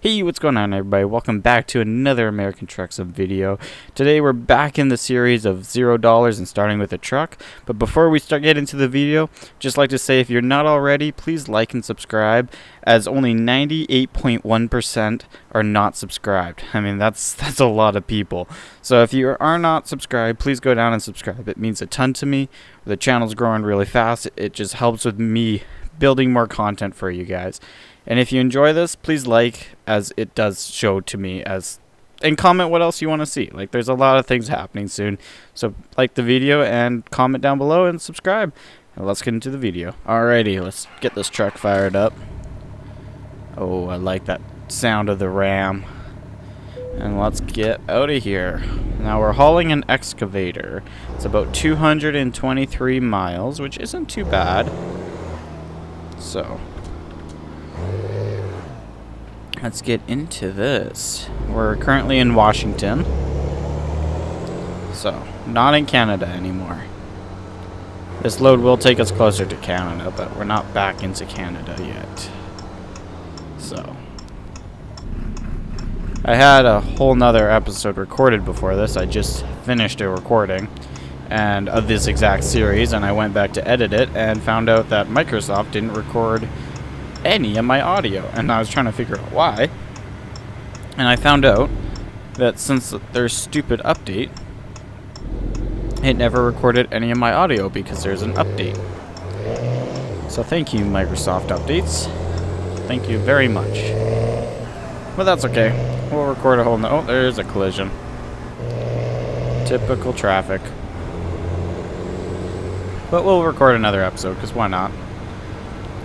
Hey, what's going on, everybody? Welcome back to another American Truck Sim video. Today we're back in the series of $0 and starting with a truck. But before we start getting into the video, just like to say, if you're not already, please like and subscribe, as only 98.1% are not subscribed. I mean, that's a lot of people. So if you are not subscribed, please go down and subscribe. It means a ton to me. The channel's growing really fast. It just helps with me building more content for you guys. And if you enjoy this, please like, as it does show to me, and comment what else you want to see. Like, there's a lot of things happening soon. So like the video and comment down below and subscribe. And let's get into the video. Alrighty, let's get this truck fired up. Oh, I like that sound of the ram. And let's get out of here. Now we're hauling an excavator. It's about 223 miles, which isn't too bad. So let's get into this. We're currently in Washington. So, not in Canada anymore. This load will take us closer to Canada, but we're not back into Canada yet. So, I had a whole nother episode recorded before this. I just finished a recording and of this exact series, and I went back to edit it and found out that Microsoft didn't record any of my audio, and I was trying to figure out why. And I found out that since their stupid update, it never recorded any of my audio because there's an update. So thank you, Microsoft Updates. Thank you very much. But that's okay. We'll record a whole oh, there's a collision. Typical traffic. But we'll record another episode, because why not?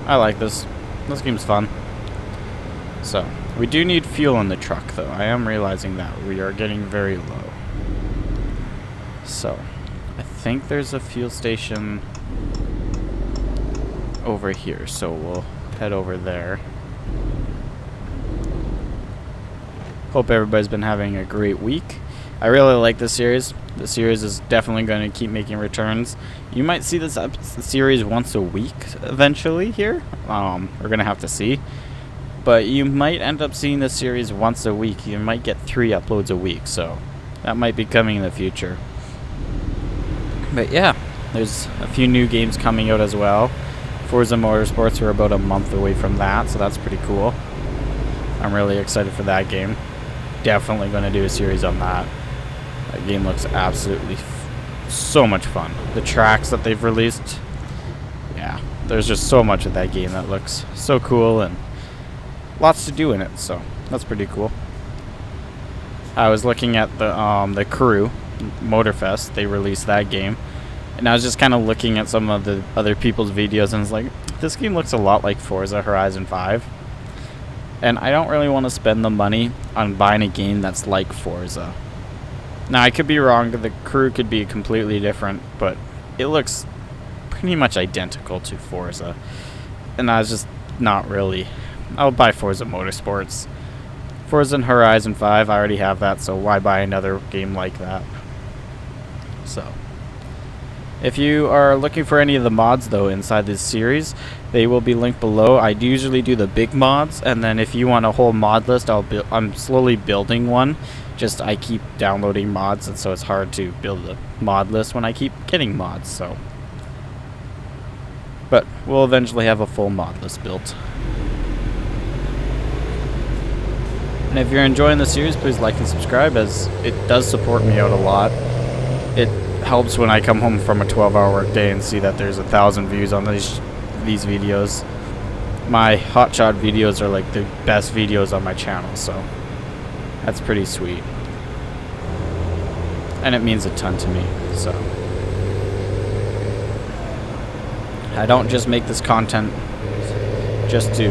I like this. This game's fun. So, we do need fuel in the truck, though. I am realizing that we are getting very low. So, I think there's a fuel station over here, so we'll head over there. Hope everybody's been having a great week. I really like this series. The series is definitely going to keep making returns. You might see this series once a week eventually here. We're going to have to see. But you might end up seeing this series once a week. You might get 3 uploads a week, so that might be coming in the future. But yeah, there's a few new games coming out as well. Forza Motorsports, we're about a month away from that, so that's pretty cool. I'm really excited for that game. Definitely going to do a series on that. That game looks absolutely so much fun. The tracks that they've released, yeah, there's just so much of that game that looks so cool and lots to do in it, so that's pretty cool. I was looking at the Crew Motorfest. They released that game, and I was just kind of looking at some of the other people's videos, and it's like, this game looks a lot like Forza Horizon 5. And I don't really want to spend the money on buying a game that's like Forza. Now, I could be wrong. The Crew could be completely different, but it looks pretty much identical to Forza. And I was just not really. I'll buy Forza Motorsports. Forza and Horizon 5, I already have that, so why buy another game like that? So, if you are looking for any of the mods, though, inside this series, they will be linked below. I usually do the big mods, and then if you want a whole mod list, I'm slowly building one. Just I keep downloading mods, and so it's hard to build a mod list when I keep getting mods. So, but we'll eventually have a full mod list built. And if you're enjoying the series, please like and subscribe, as it does support me out a lot. It helps when I come home from a 12-hour work day and see that there's 1,000 views on these videos. My hotshot videos are like the best videos on my channel, so that's pretty sweet. And it means a ton to me, so I don't just make this content just to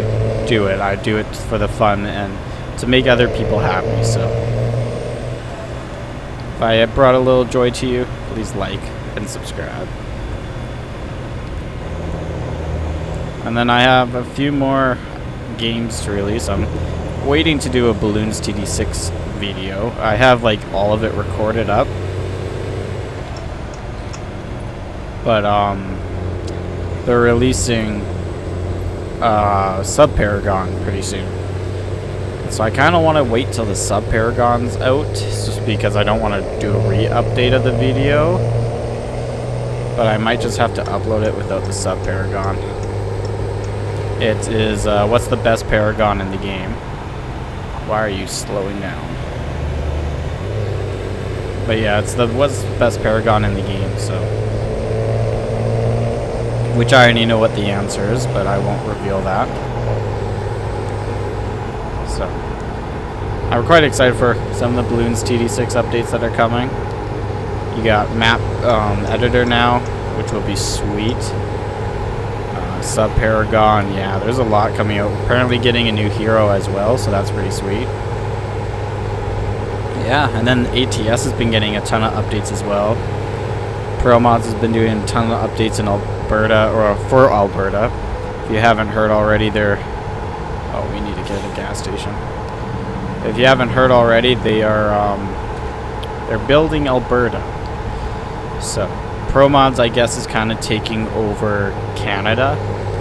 do it. I do it for the fun and to make other people happy, so if I brought a little joy to you, please like and subscribe. And then I have a few more games to release. I'm waiting to do a Bloons TD6 video. I have like all of it recorded up. But they're releasing Subparagon pretty soon. So I kind of want to wait till the Sub-Paragon's out, just because I don't want to do a re-update of the video. But I might just have to upload it without the Sub-Paragon. It is, what's the best Paragon in the game? Why are you slowing down? But yeah, it's the what's the best Paragon in the game, so. Which I already know what the answer is, but I won't reveal that. So. I'm quite excited for some of the Bloons TD6 updates that are coming. You got map editor now, which will be sweet. Sub-Paragon, yeah, there's a lot coming out. Apparently getting a new hero as well, so that's pretty sweet. Yeah, and then ATS has been getting a ton of updates as well. ProMods has been doing a ton of updates in Alberta, or for Alberta. If you haven't heard already, they're... Oh, we need to get a gas station. If you haven't heard already, they are, they're building Alberta. So, ProMods, I guess, is kind of taking over Canada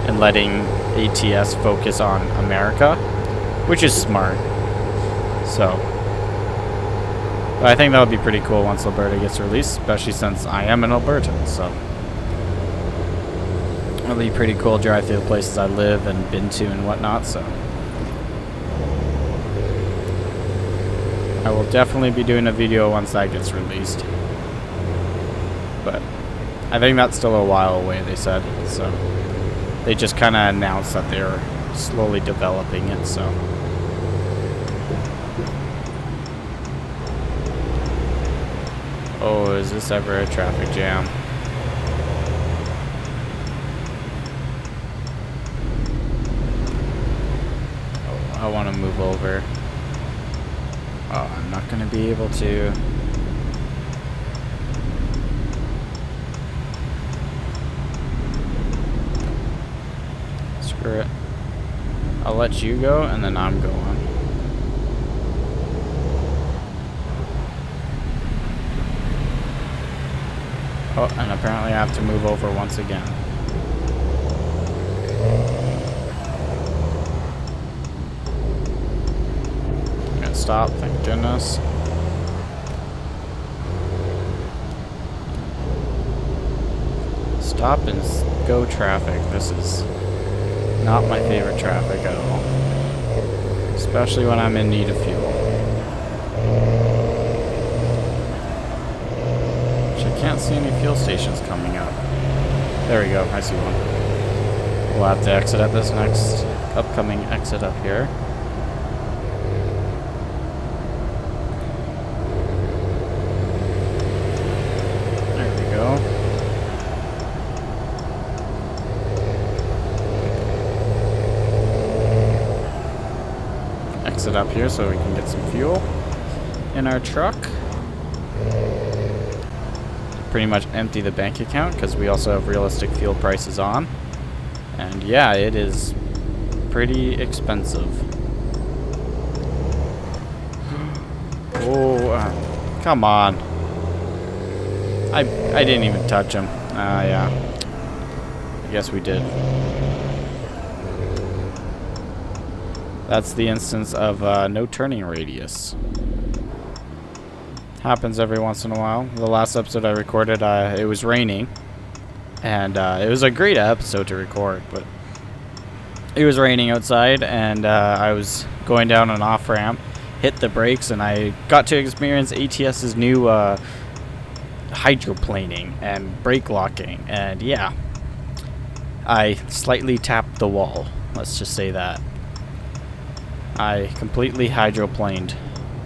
and letting ATS focus on America, which is smart. So, but I think that would be pretty cool once Alberta gets released, especially since I am an Albertan, so. It'll be pretty cool to drive through the places I live and been to and whatnot, so. I will definitely be doing a video once that gets released. But I think that's still a while away, they said, so. They just kind of announced that they're slowly developing it, so. Oh, is this ever a traffic jam? Oh, I want to move over. Oh, I'm not going to be able to. Screw it. I'll let you go, and then I'm going. Oh, and apparently I have to move over once again. I'm gonna stop, thank goodness. Stop and go traffic. This is not my favorite traffic at all. Especially when I'm in need of fuel. Can't see any fuel stations coming up. There we go, I see one. We'll have to exit at this next upcoming exit up here. There we go. Exit up here so we can get some fuel in our truck. Pretty much empty the bank account because we also have realistic fuel prices on, and yeah, it is pretty expensive. Oh, come on! I didn't even touch him. Yeah, I guess we did. That's the instance of no turning radius. Happens every once in a while. The last episode I recorded, it was raining, and it was a great episode to record, but it was raining outside, and I was going down an off-ramp, hit the brakes, and I got to experience ATS's new hydroplaning and brake locking, and yeah, I slightly tapped the wall. Let's just say that. I completely hydroplaned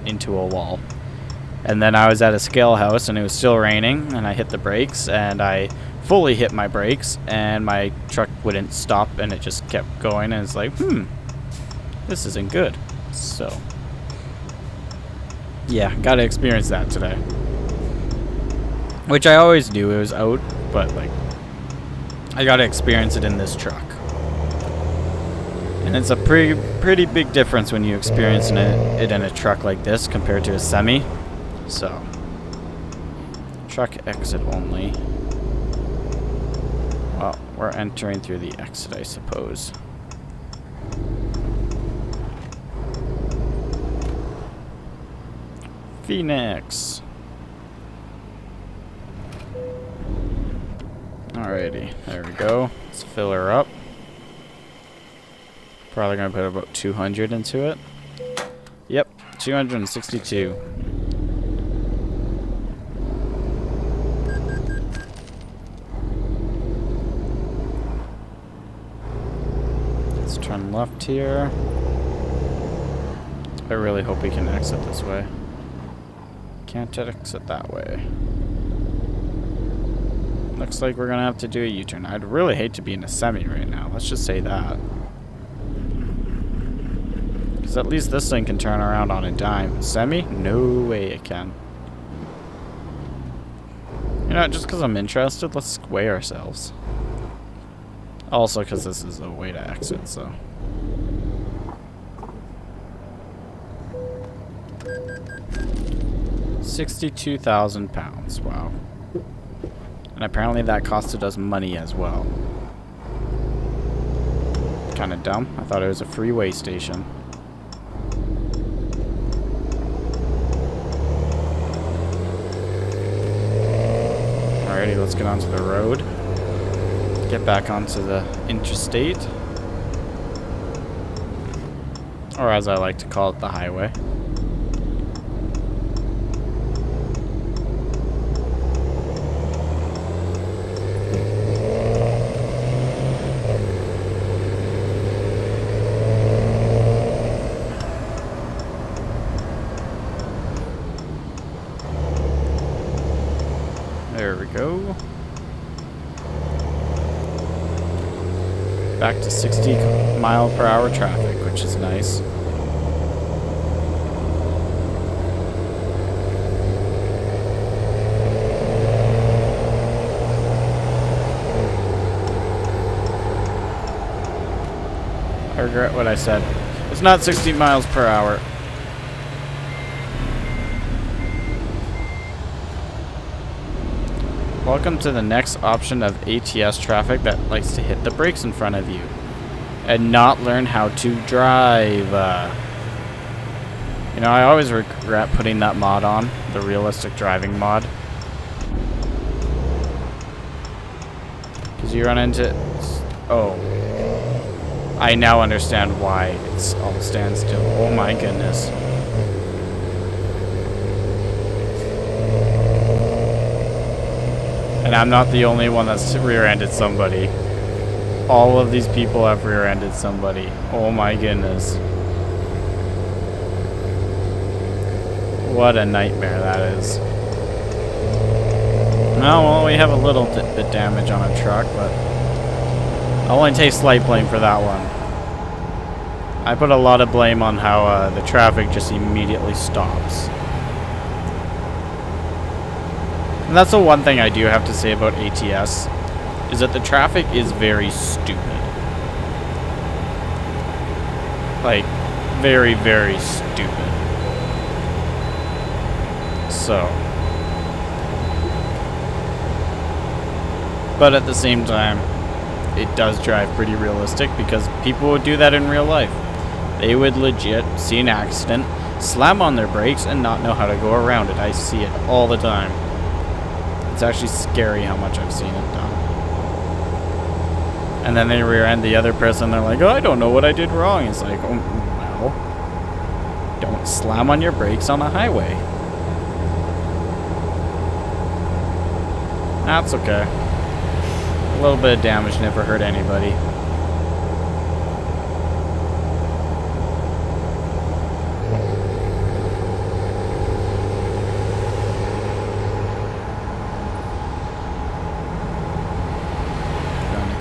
into a wall. And then I was at a scale house and it was still raining, and I hit the brakes, and I fully hit my brakes, and my truck wouldn't stop, and it just kept going, and it's like, this isn't good. So yeah, gotta experience that today. Which I always do, it was out, but like I gotta experience it in this truck. And it's a pretty big difference when you experience it in a truck like this compared to a semi. So, truck exit only. Well, we're entering through the exit, I suppose. Phoenix. Alrighty, there we go. Let's fill her up. Probably gonna put about 200 into it. Yep, 262. Let's turn left here. I really hope we can exit this way. Can't exit that way. Looks like we're gonna have to do a U-turn. I'd really hate to be in a semi right now. Let's just say that. Because at least this thing can turn around on a dime. Semi? No way it can. You know, just because I'm interested, let's weigh ourselves. Also because this is a way to exit, so. £62,000. Wow. And apparently that costed us money as well. Kind of dumb. I thought it was a freeway station. Alrighty, let's get onto the road. Get back onto the interstate. Or as I like to call it, the highway. There we go. Back to 60 mile per hour traffic, which is nice. I regret what I said. It's not 60 miles per hour. Welcome to the next option of ATS traffic that likes to hit the brakes in front of you and not learn how to drive. You know, I always regret putting that mod on, the realistic driving mod. Because you run into... Oh. I now understand why it's all standstill. Oh my goodness. And I'm not the only one that's rear-ended somebody. All of these people have rear-ended somebody. Oh my goodness. What a nightmare that is. Well, we have a little bit damage on a truck, but I'll only take slight blame for that one. I put a lot of blame on how the traffic just immediately stops. And that's the one thing I do have to say about ATS, is that the traffic is very stupid. Like, very, very stupid. So. But at the same time, it does drive pretty realistic because people would do that in real life. They would legit see an accident, slam on their brakes, and not know how to go around it. I see it all the time. It's actually scary how much I've seen it done. And then they rear-end the other person, they're like, oh, I don't know what I did wrong. It's like, oh, well, don't slam on your brakes on a highway. That's okay. A little bit of damage never hurt anybody.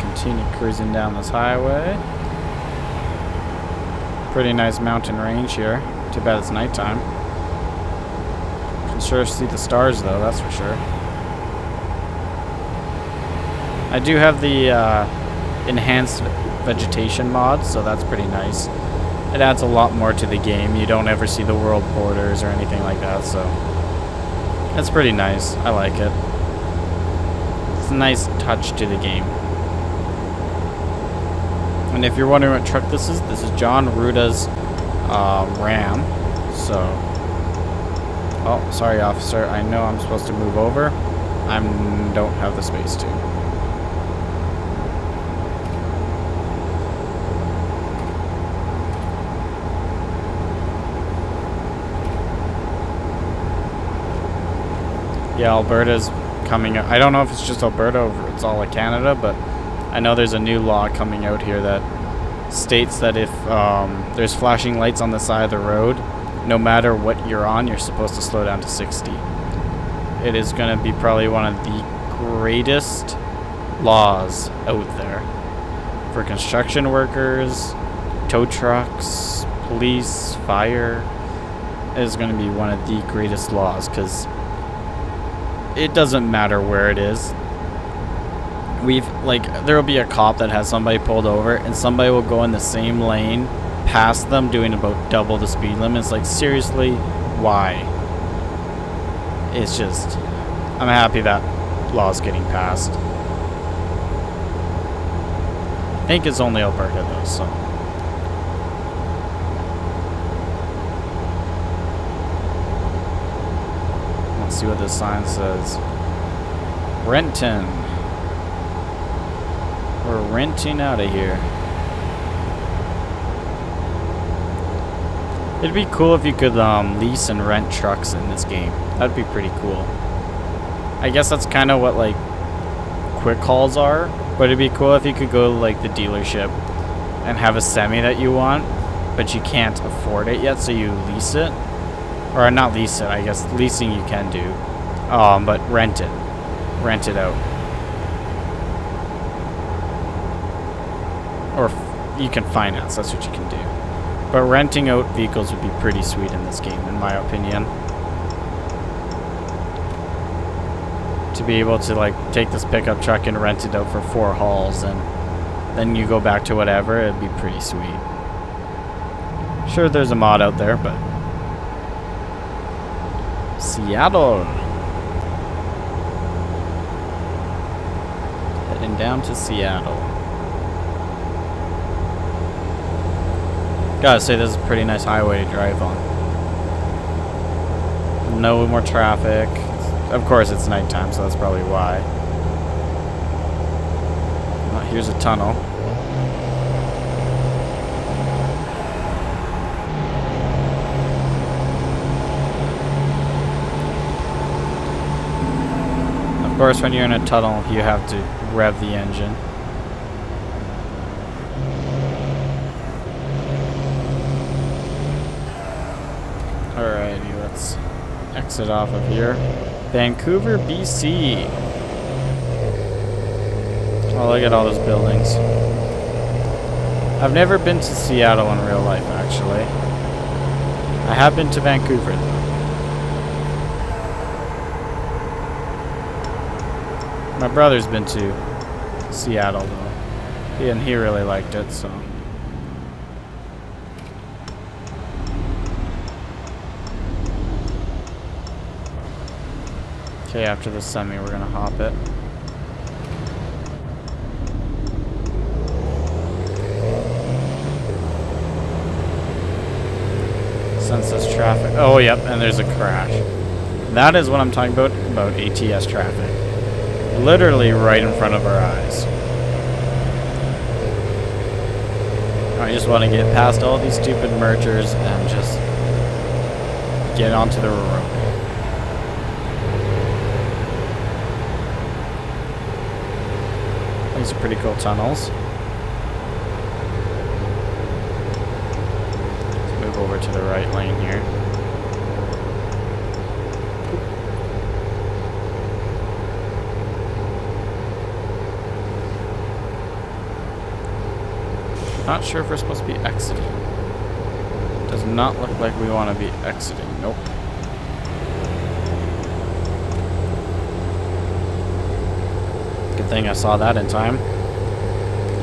Continue cruising down this highway. Pretty nice mountain range here. Too bad it's nighttime. Can sure see the stars though, that's for sure. I do have the enhanced vegetation mod, so that's pretty nice. It adds a lot more to the game. You don't ever see the world borders or anything like that, so that's pretty nice. I like it. It's a nice touch to the game. And if you're wondering what truck this is John Ruda's Ram. So Oh, sorry, officer. I know I'm supposed to move over. I don't have the space to. Yeah, Alberta's coming out. I don't know if it's just Alberta or it's all of Canada, but I know there's a new law coming out here that states that if there's flashing lights on the side of the road, no matter what you're on, you're supposed to slow down to 60. It is going to be probably one of the greatest laws out there for construction workers, tow trucks, police, fire. It is going to be one of the greatest laws because it doesn't matter where it is. There will be a cop that has somebody pulled over and somebody will go in the same lane past them doing about double the speed limit. It's like, seriously, why? It's just, I'm happy that law's getting passed. I think it's only Alberta though, so. Let's see what this sign says. Renton. We're renting out of here. It'd be cool if you could lease and rent trucks in this game. That'd be pretty cool. I guess that's kind of what like quick hauls are, but it'd be cool if you could go to like the dealership and have a semi that you want, but you can't afford it yet, so you lease it. Or not lease it, I guess leasing you can do. But rent it. Rent it out. Or you can finance, that's what you can do. But renting out vehicles would be pretty sweet in this game, in my opinion. To be able to like take this pickup truck and rent it out for 4 hauls and then you go back to whatever, it'd be pretty sweet. Sure, there's a mod out there, but Seattle. Heading down to Seattle. Gotta say, this is a pretty nice highway to drive on. No more traffic. Of course, it's nighttime, so that's probably why. Oh, here's a tunnel. Of course, when you're in a tunnel, you have to rev the engine. Alrighty, let's exit off of here. Vancouver, BC. Oh, look at all those buildings. I've never been to Seattle in real life, actually. I have been to Vancouver, though. My brother's been to Seattle, though. And he really liked it, so. Okay, after the semi, we're gonna hop it. Senseless traffic. Oh, yep, and there's a crash. That is what I'm talking about ATS traffic. Literally right in front of our eyes. I just want to get past all these stupid mergers and just get onto the road. These are pretty cool tunnels. Let's move over to the right lane here. Not sure if we're supposed to be exiting. Does not look like we want to be exiting. Nope. Good thing I saw that in time.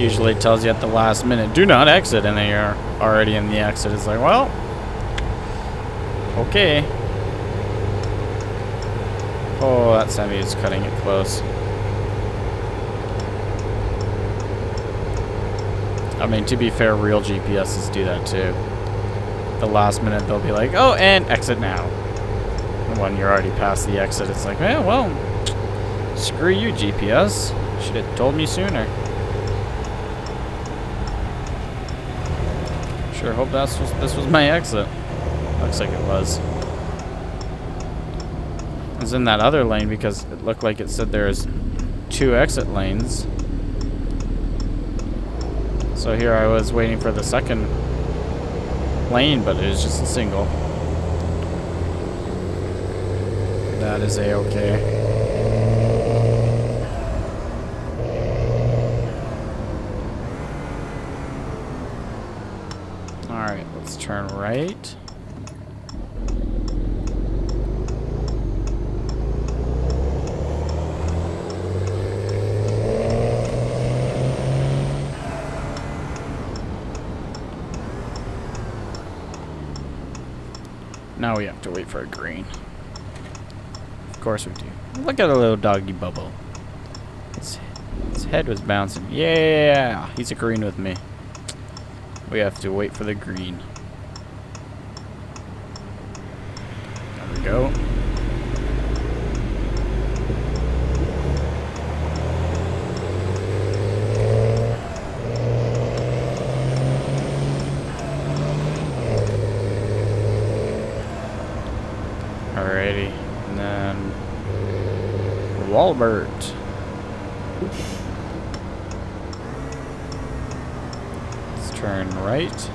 Usually it tells you at the last minute, do not exit, and then you're already in the exit. It's like, well, okay. Oh, that semi is cutting it close. I mean, to be fair, real GPSs do that too. The last minute they'll be like, oh, and exit now. When you're already past the exit, it's like, eh, well, screw you, GPS. Should have told me sooner. Sure hope this was my exit. Looks like it was. I was in that other lane because it looked like it said there's 2 exit lanes. So here I was waiting for the second lane, but it was just a single. That is a-okay. Alright, let's turn right. Now we have to wait for a green. Of course we do. Look at the little doggy bubble. His head was bouncing. Yeah, he's agreeing with me. We have to wait for the green. There we go. Alrighty, and then Walmart. Let's turn right.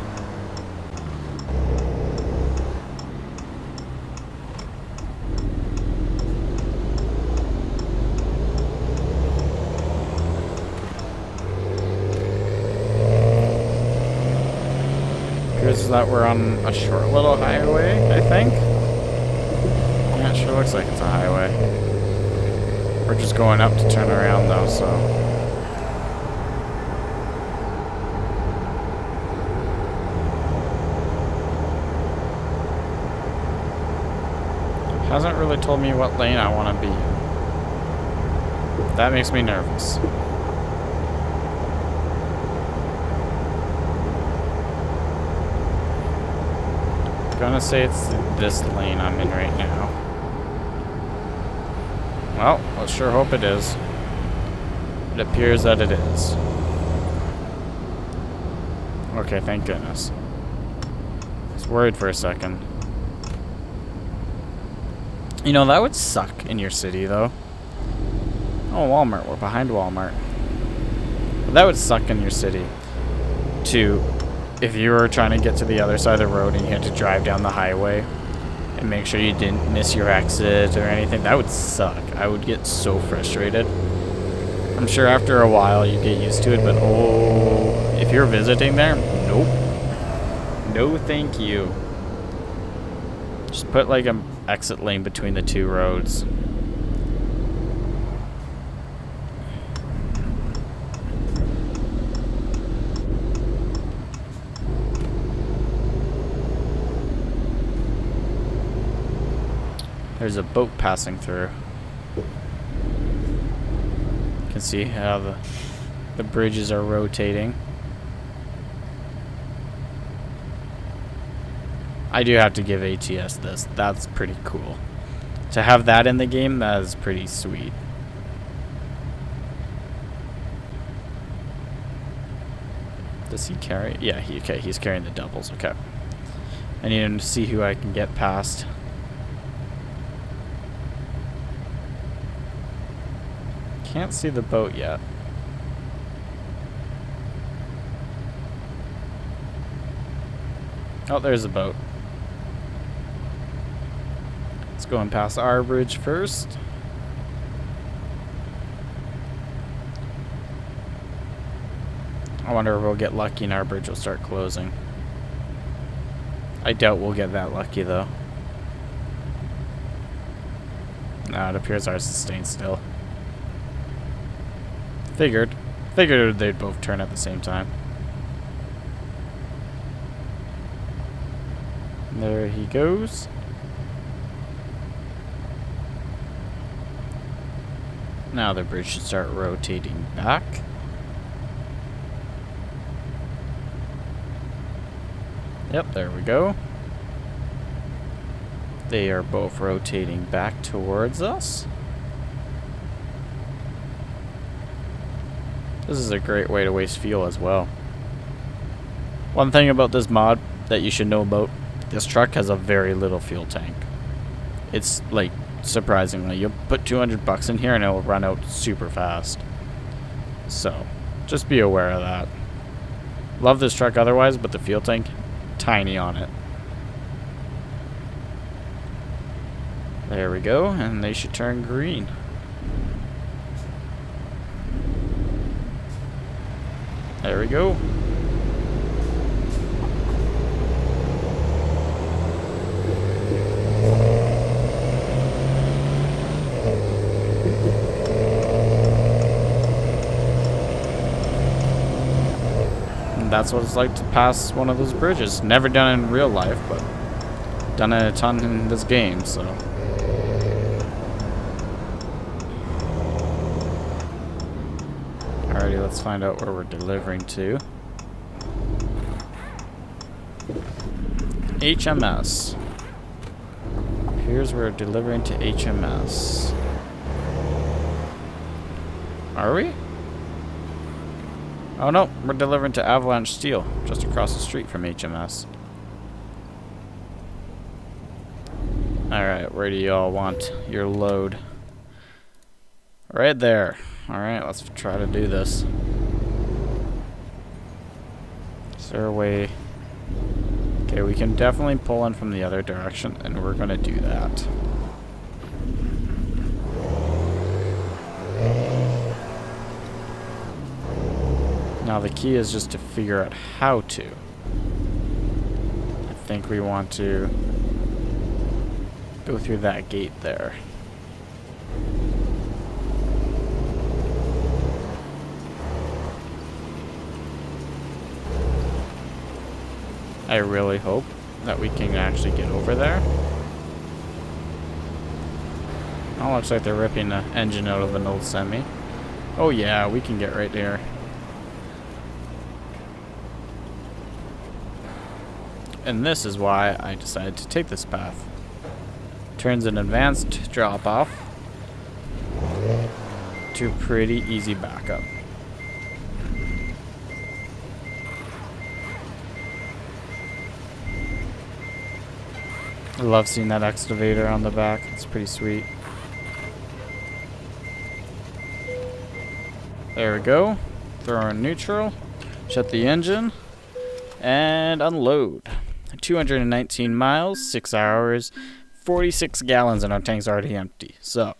Appears that we're on a short little highway, I think. Yeah, it sure looks like it's a highway. We're just going up to turn around though, so. Hasn't really told me what lane I want to be in. That makes me nervous. I'm gonna say it's this lane I'm in right now. Well, let's sure hope it is. It appears that it is. Okay, thank goodness. I was worried for a second. You know, that would suck in your city, though. Oh, Walmart. We're behind Walmart. But that would suck in your city. If you were trying to get to the other side of the road and you had to drive down the highway and make sure you didn't miss your exit or anything, that would suck. I would get so frustrated. I'm sure after a while you get used to it, but oh, if you're visiting there, nope. No thank you. Just put like an exit lane between the 2 roads. There's a boat passing through. You can see how the bridges are rotating. I do have to give ATS this. That's pretty cool. To have that in the game, that is pretty sweet. Does he carry? Yeah, okay, he's carrying the doubles. Okay. I need him to see who I can get past. Can't see the boat yet. Oh, there's a boat. Let's go and pass our bridge first. I wonder if we'll get lucky and our bridge will start closing. I doubt we'll get that lucky though. No, it appears ours is staying still. Figured they'd both turn at the same time. There he goes. Now the bridge should start rotating back. Yep, there we go. They are both rotating back towards us. This is a great way to waste fuel as well. One thing about this mod that you should know about, this truck has a very little fuel tank. It's like, surprisingly, you'll put 200 bucks in here and it'll run out super fast. So, just be aware of that. Love this truck otherwise, but the fuel tank, tiny on it. There we go, and they should turn green. There we go. And that's what it's like to pass one of those bridges. Never done it in real life, but done it a ton in this game, so. Alrighty, let's find out where we're delivering to. HMS. Here's where we're delivering to HMS. Are we? Oh no, we're delivering to Avalanche Steel, just across the street from HMS. Alright, where do y'all want your load? Right there. Alright, let's try to do this. Is there a way? Okay, we can definitely pull in from the other direction, and we're gonna do that. Now the key is just to figure out how to. I think we want to go through that gate there. I really hope that we can actually get over there. Oh, looks like they're ripping the engine out of an old semi. Oh yeah, we can get right there. And this is why I decided to take this path. Turns an advanced drop off to pretty easy backup. I love seeing that excavator on the back. It's pretty sweet. There we go. Throw in neutral. Shut the engine. And unload. 219 miles, 6 hours, 46 gallons, and our tank's already empty. So,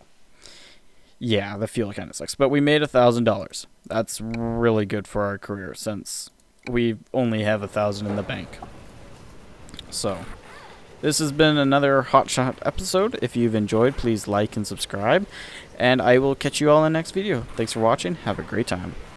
yeah, the fuel kind of sucks. But we made $1,000. That's really good for our career since we only have 1,000 in the bank. So, this has been another Hotshot episode. If you've enjoyed, please like and subscribe. And I will catch you all in the next video. Thanks for watching. Have a great time.